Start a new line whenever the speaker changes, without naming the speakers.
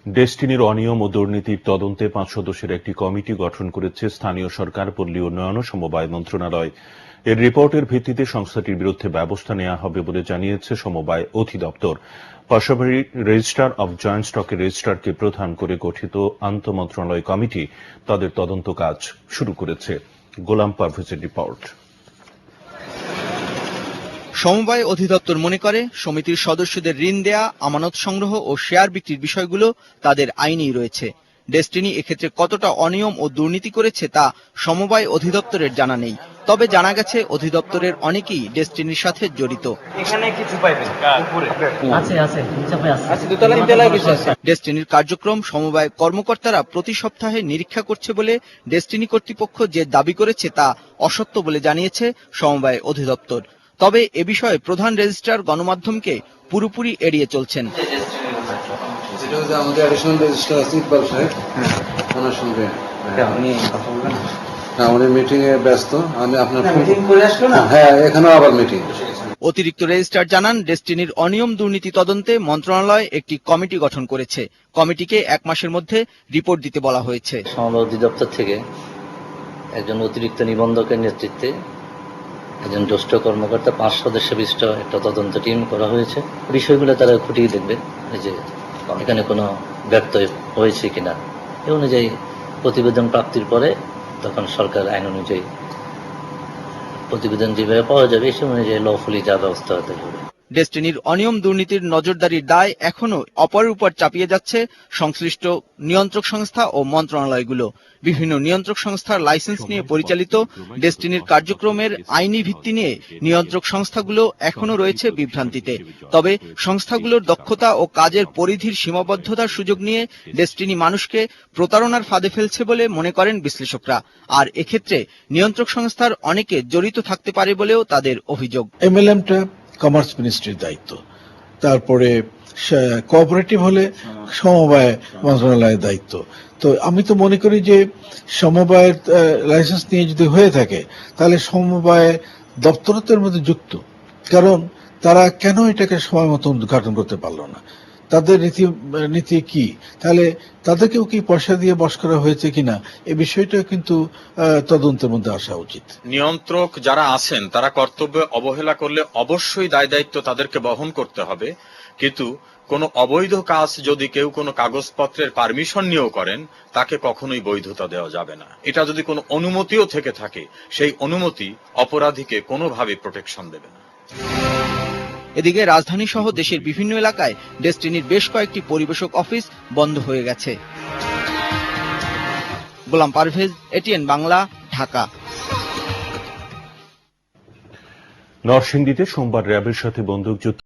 ডেস্টিনির অনিয়ম ও দুর্নীতির তদন্তে 5 সদস্যের একটি কমিটি গঠন করেছে স্থানীয় সরকার, পল্লী উন্নয়ন ও সমবায় মন্ত্রণালয়। এর রিপোর্টের ভিত্তিতে সংস্থাটির বিরুদ্ধে ব্যবস্থা নেওয়া হবে বলে জানিয়েছে সমবায় অধিদপ্তর। পাশাপাশি রেজিস্ট্রার অব জয়েন্ট স্টকের রেজিস্ট্রারকে প্রধান করে গঠিত আন্তঃমন্ত্রণালয় কমিটি তাদের তদন্ত কাজ শুরু করেছে। গোলাম পারভেজের রিপোর্ট।
সমবায় অধিদপ্তর মনে করে সমিতির সদস্যদের ঋণ দেয়া, আমানত সংগ্রহ ও শেয়ার বিক্রির বিষয়গুলো তাদের আইনেই রয়েছে। ডেস্টিনি এক্ষেত্রে কতটা অনিয়ম ও দুর্নীতি করেছে তা সমবায় অধিদপ্তরের জানা নেই। তবে জানা গেছে অধিদপ্তরের অনেকেই ডেস্টিনির সাথে জড়িত। ডেস্টিনির কার্যক্রম সমবায় কর্মকর্তারা প্রতি সপ্তাহে নিরীক্ষা করছে বলে ডেস্টিনি কর্তৃপক্ষ যে দাবি করেছে তা অসত্য বলে জানিয়েছে সমবায় অধিদপ্তর। তবে এ বিষয়ে প্রধান রেজিস্ট্রার গণমাধ্যমকে পুরোপুরি এড়িয়ে চলছেন।
আমাদের অ্যাডিশনাল রেজিস্ট্রার আছে ইকবাল সাহেব, ওনার সঙ্গে উনি মিটিং এ ব্যস্ত। আমি আপনার মিটিং করে আসলো না? হ্যাঁ, এখানেও আবার মিটিং।
অতিরিক্ত রেজিস্ট্রার জানান, ডেস্টিনির অনিয়ম দুর্নীতি তদন্তে মন্ত্রণালয় একটি কমিটি গঠন করেছে। কমিটিকে 1 মাসের মধ্যে রিপোর্ট দিতে বলা হয়েছে।
সমবায় অধিদপ্তর থেকে একজন অতিরিক্ত নিবন্ধকের নেতৃত্বে একজন জ্যেষ্ঠ কর্মকর্তা 5 সদস্য বিশিষ্ট একটা তদন্ত টিম করা হয়েছে। বিষয়গুলো তারা খুঁটিয়ে দেখবে যে এখানে কোনো ব্যত্যয় হয়েছে কিনা। এ অনুযায়ী প্রতিবেদন প্রাপ্তির পরে তখন সরকার আইন অনুযায়ী প্রতিবেদন যেভাবে পাওয়া যাবে সে অনুযায়ী লফুলি যা ব্যবস্থা হতে হবে।
ডেস্টিনির অনিয়ম দুর্নীতির নজরদারির দায় এখনো অপরের উপর চাপিয়ে যাচ্ছে সংশ্লিষ্ট নিয়ন্ত্রক সংস্থা ও মন্ত্রণালয়গুলো। বিভিন্ন নিয়ন্ত্রক সংস্থার লাইসেন্স নিয়ে পরিচালিত ডেস্টিনির কার্যক্রমের আইনি ভিত্তি নিয়ে নিয়ন্ত্রক সংস্থাগুলো এখনো রয়েছে বিভ্রান্তিতে। তবে সংস্থাগুলোর দক্ষতা ও কাজের পরিধির সীমাবদ্ধতার সুযোগ নিয়ে ডেস্টিনি মানুষকে প্রতারণার ফাঁদে ফেলছে বলে মনে করেন বিশ্লেষকরা। আর এক্ষেত্রে নিয়ন্ত্রক সংস্থার অনেকে জড়িত থাকতে পারে বলেও তাদের অভিযোগ।
এমএলএমটা কমার্স মিনিস্ট্রির দায়িত্ব, তারপরে কোঅপারেটিভ হলে সমবায় মন্ত্রণালয়ের দায়িত্ব। তো আমি তো মনে করি যে সমবায়ের লাইসেন্স নিয়ে যদি হয়ে থাকে তাহলে সমবায় দপ্তরতের মধ্যে যুক্ত, কারণ তারা কেন এটাকে সময় মতো উদ্ঘাটন করতে পারলো না, তাদের নীতি কি, তাহলে তাদেরকেও কি পয়সা দিয়ে বশ করা হয়েছে কিনা এই বিষয়টা কিন্তু তদন্তের মধ্যে আসা উচিত।
নিয়ন্ত্রক যারা আছেন তারা কর্তব্যে অবহেলা করলে অবশ্যই দায় দায়িত্ব তাদেরকে বহন করতে হবে, কিন্তু কোনো অবৈধ কাজ যদি কেউ কোনো কাগজপত্রের পারমিশন নিয়েও করেন তাকে কখনোই বৈধতা দেওয়া যাবে না। এটা যদি কোনো অনুমতিও থেকে থাকে সেই অনুমতি অপরাধীকে কোনোভাবে প্রোটেকশন দেবে না।
এদিকে রাজধানী সহ দেশের বিভিন্ন এলাকায় ডেস্টিনির বেশ কয়েকটি পরিবেশক অফিস বন্ধ হয়ে গেছে। গোলাম পারভেজ, এটিএন বাংলা, ঢাকা।
নরসিংদীতে সোমবার র্যাবের সাথে বন্দুকযুদ্ধ